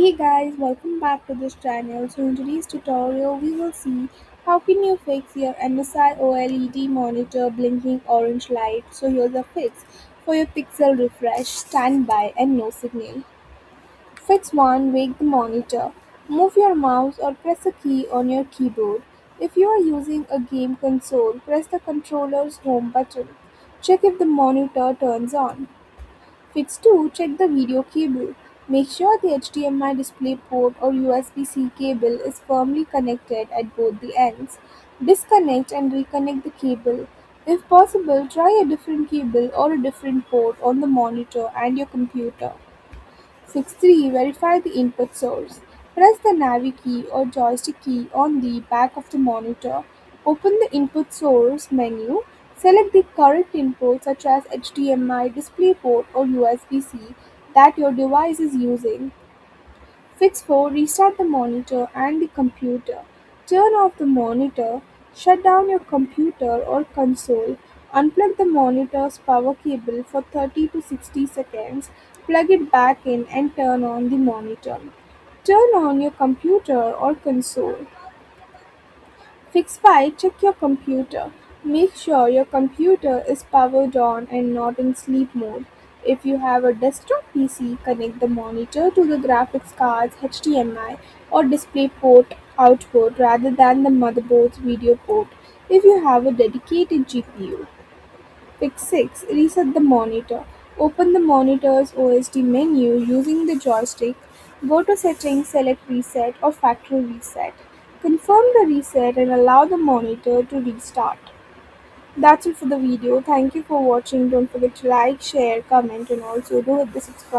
Hey guys, welcome back to this channel. So in today's tutorial, we will see how can you fix your MSI OLED monitor blinking orange light. So here's a fix for your pixel refresh, standby and no signal. Fix 1. Wake the monitor. Move your mouse or press a key on your keyboard. If you are using a game console, press the controller's home button. Check if the monitor turns on. Fix 2. Check the video cable. Make sure the HDMI DisplayPort or USB-C cable is firmly connected at both the ends. Disconnect and reconnect the cable. If possible, try a different cable or a different port on the monitor and your computer. Fix 3. Verify the input source. Press the Navi key or joystick key on the back of the monitor. Open the input source menu. Select the correct input such as HDMI, DisplayPort or USB-C that your device is using. Fix 4. Restart the monitor and the computer. Turn off the monitor. Shut down your computer or console. Unplug the monitor's power cable for 30 to 60 seconds. Plug it back in and turn on the monitor. Turn on your computer or console. Fix 5. Check your computer. Make sure your computer is powered on and not in sleep mode. If you have a desktop PC, connect the monitor to the graphics card's HDMI or DisplayPort output rather than the motherboard's video port if you have a dedicated GPU. Fix 6. Reset the monitor. Open the monitor's OSD menu using the joystick. Go to Settings, select Reset or Factory Reset. Confirm the reset and allow the monitor to restart. That's it for the video. Thank you for watching. Don't forget to like, share, comment, and also do hit the subscribe.